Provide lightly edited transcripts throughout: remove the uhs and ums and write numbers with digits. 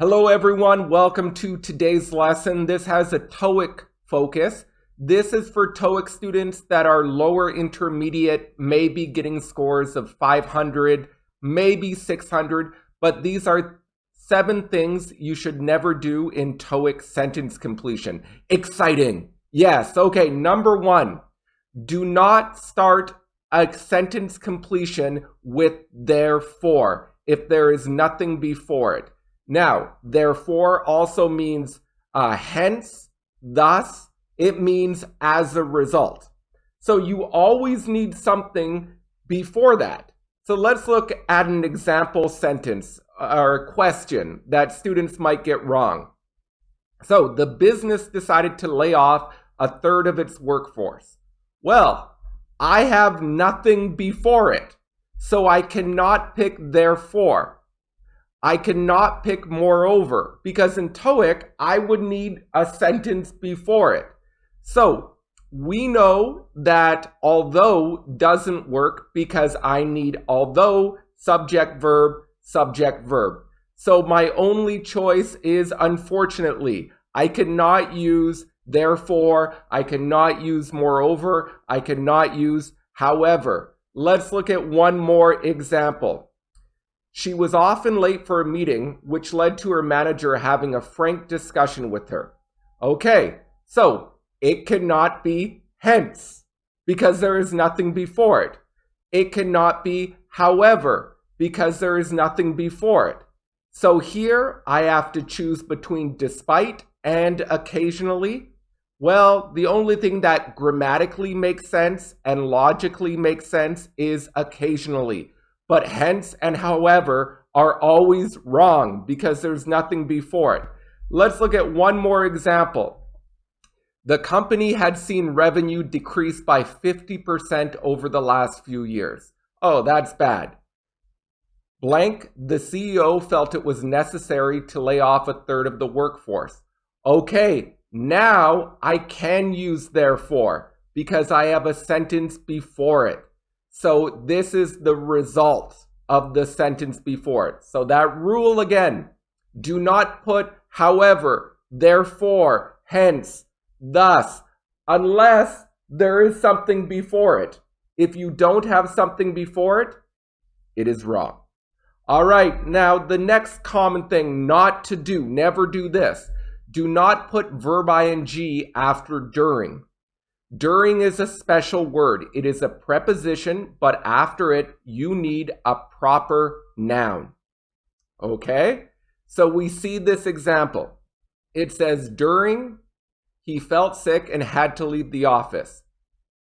Hello everyone, welcome to today's lesson. This has a Toeic focus. This is for Toeic students that are lower intermediate, maybe getting scores of 500, maybe 600, but these are 7 things you should never do in Toeic sentence completion. Exciting. Yes, okay, number 1, do not start a sentence completion with therefore if there is nothing before it. Now, therefore also means hence, thus, it means as a result. So you always need something before that. So let's look at an example sentence or question that students might get wrong. So the business decided to lay off a third of its workforce. Well, I have nothing before it, so I cannot pick therefore. I cannot pick moreover, because in Toeic, I would need a sentence before it. So we know that although doesn't work because I need although, subject, verb, subject, verb. So my only choice is, unfortunately, I cannot use therefore, I cannot use moreover, I cannot use however. Let's look at one more example. She was often late for a meeting, which led to her manager having a frank discussion with her. Okay, so it cannot be hence, because there is nothing before it. It cannot be however, because there is nothing before it. So here I have to choose between despite and occasionally. Well, the only thing that grammatically makes sense and logically makes sense is occasionally. But hence and however are always wrong because there's nothing before it. Let's look at one more example. The company had seen revenue decrease by 50% over the last few years. Oh, that's bad. Blank, the CEO felt it was necessary to lay off a third of the workforce. Okay, now I can use therefore because I have a sentence before it. So this is the result of the sentence before it. So that rule again, do not put however, therefore, hence, thus, unless there is something before it. If you don't have something before it, it is wrong. All right, now the next common thing not to do, never do this. Do not put verb ing after during. During is a special word. It is a preposition, but after it, you need a proper noun. Okay? So we see this example. It says, during, he felt sick and had to leave the office.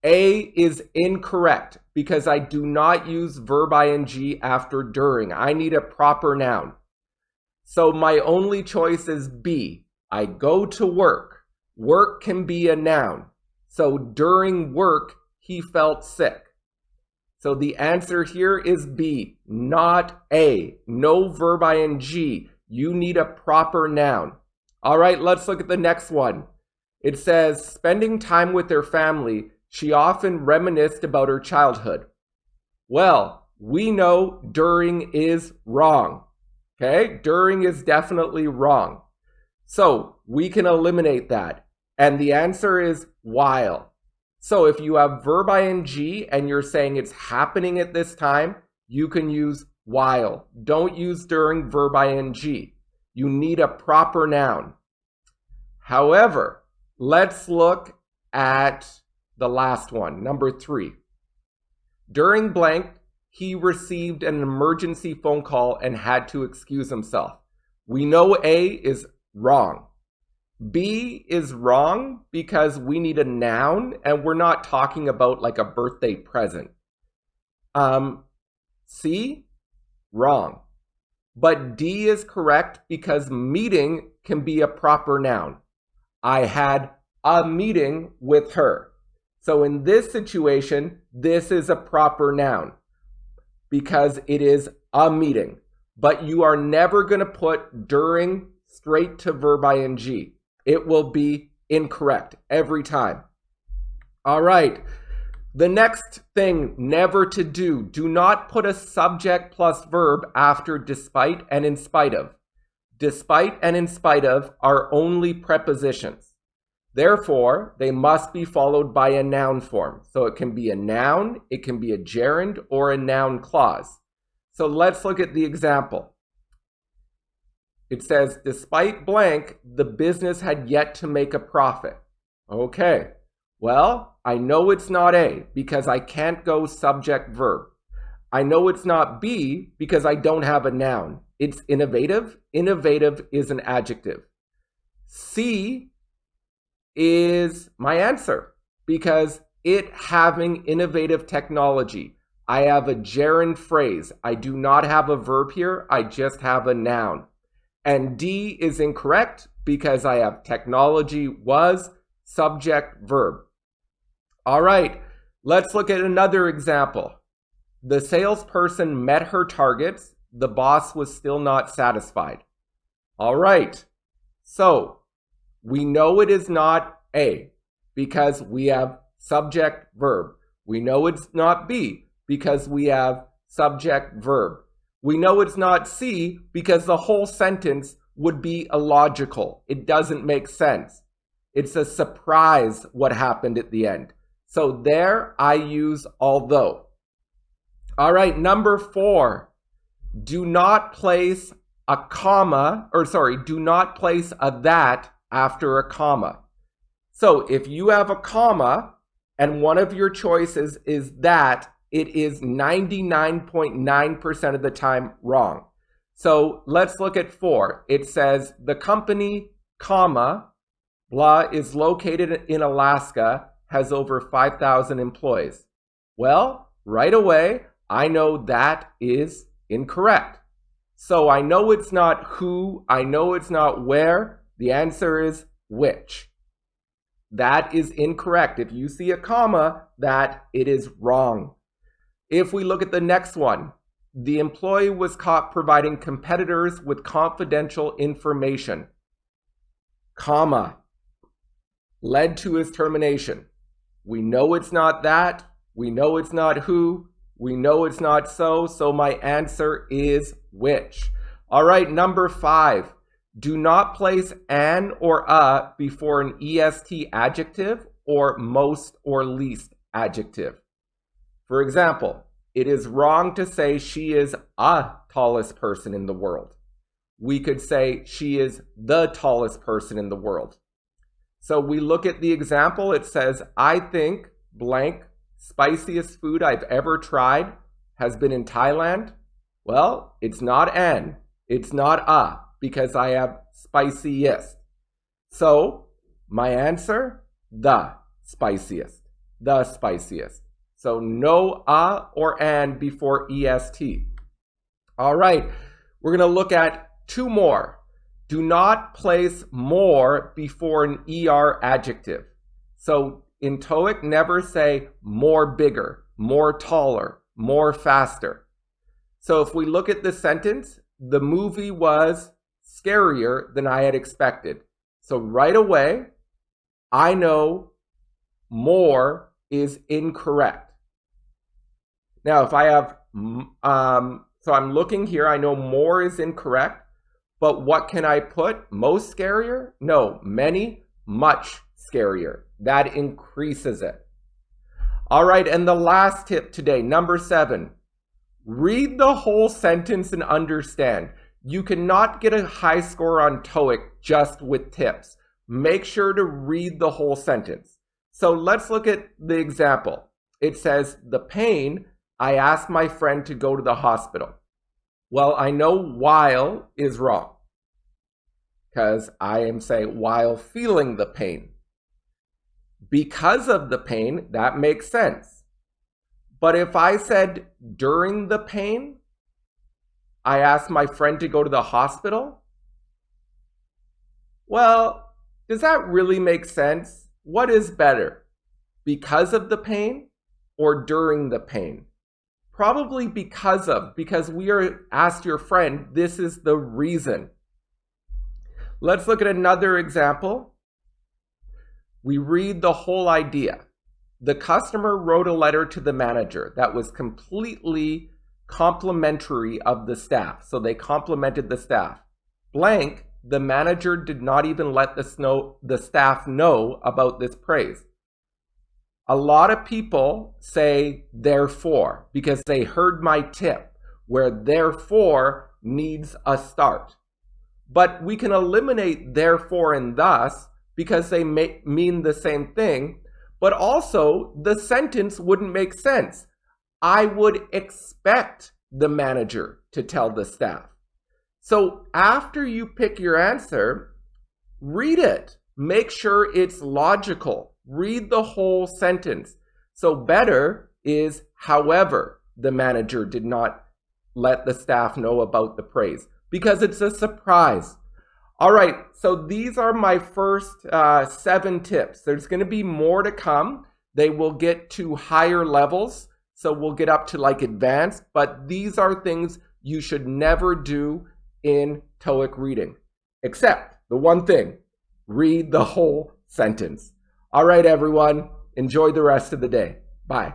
A is incorrect because I do not use verb ing after during. I need a proper noun. So my only choice is B. I go to work. Work can be a noun. So during work, he felt sick. So the answer here is B, not A. No verb ing. You need a proper noun. All right, let's look at the next one. It says, spending time with their family, she often reminisced about her childhood. Well, we know during is wrong. Okay, during is definitely wrong. So we can eliminate that. And the answer is while. So if you have verb ing and you're saying it's happening at this time, you can use while. Don't use during verb ing. You need a proper noun. However, let's look at the last one, number 3. During blank, he received an emergency phone call and had to excuse himself. We know A is wrong. B is wrong because we need a noun and we're not talking about like a birthday present. C, wrong. But D is correct because meeting can be a proper noun. I had a meeting with her. So in this situation, this is a proper noun because it is a meeting. But you are never going to put during straight to verb ing. It will be incorrect every time. All right. The next thing never to do, do not put a subject plus verb after despite and in spite of. Despite and in spite of are only prepositions. Therefore, they must be followed by a noun form. So it can be a noun, it can be a gerund, or a noun clause. So let's look at the example. It says, despite blank, the business had yet to make a profit. Okay, well, I know it's not A because I can't go subject verb. I know it's not B because I don't have a noun. It's innovative. Innovative is an adjective. C is my answer because it having innovative technology. I have a gerund phrase. I do not have a verb here. I just have a noun. And D is incorrect because I have technology was subject verb. All right, let's look at another example. The salesperson met her targets. The boss was still not satisfied. All right, so we know it is not A because we have subject verb. We know it's not B because we have subject verb. We know it's not C because the whole sentence would be illogical. It doesn't make sense. It's a surprise what happened at the end. So there I use although. All right, number 4. Do not place a comma, do not place a that after a comma. So if you have a comma and one of your choices is that, it is 99.9% of the time wrong. So let's look at 4. It says the company, comma, blah, is located in Alaska, has over 5,000 employees. Well, right away, I know that is incorrect. So I know it's not who, I know it's not where. The answer is which. That is incorrect. If you see a comma, that it is wrong. If we look at the next one, the employee was caught providing competitors with confidential information, comma, led to his termination. We know it's not that. We know it's not who. We know it's not so. So my answer is which. All right, number 5. Do not place an or a before an est adjective or most or least adjective. For example, it is wrong to say she is a tallest person in the world. We could say she is the tallest person in the world. So we look at the example. It says, I think blank spiciest food I've ever tried has been in Thailand. Well, it's not an, it's not a, because I have spiciest. So my answer, the spiciest, the spiciest. So no a or an before est. All right, we're going to look at 2 more. Do not place more before an er adjective. So in Toeic, never say more bigger, more taller, more faster. So if we look at the sentence, the movie was scarier than I had expected. So right away, I know more is incorrect. Now, if I have, so I'm looking here, I know more is incorrect, but what can I put? Most scarier? No, many, much scarier. That increases it. All right, and the last tip today, number 7. Read the whole sentence and understand. You cannot get a high score on Toeic just with tips. Make sure to read the whole sentence. So let's look at the example. It says, the pain, I asked my friend to go to the hospital. Well, I know while is wrong because I am saying while feeling the pain. Because of the pain, that makes sense. But if I said during the pain, I asked my friend to go to the hospital, well, does that really make sense? What is better? Because of the pain or during the pain? Probably because we are asked your friend, this is the reason. Let's look at another example. We read the whole idea. The customer wrote a letter to the manager that was completely complimentary of the staff. So they complimented the staff. blank, the manager did not even let the staff know about this praise. A lot of people say therefore because they heard my tip where therefore needs a start. But we can eliminate therefore and thus because they mean the same thing, but also the sentence wouldn't make sense. I would expect the manager to tell the staff. So after you pick your answer, read it. Make sure it's logical. Read the whole sentence. So better is, however, the manager did not let the staff know about the praise because it's a surprise. All right, so these are my first 7 tips. There's going to be more to come. They will get to higher levels. So we'll get up to like advanced, but these are things you should never do in TOEIC reading, except the one thing, read the whole sentence. All right, everyone, enjoy the rest of the day. Bye.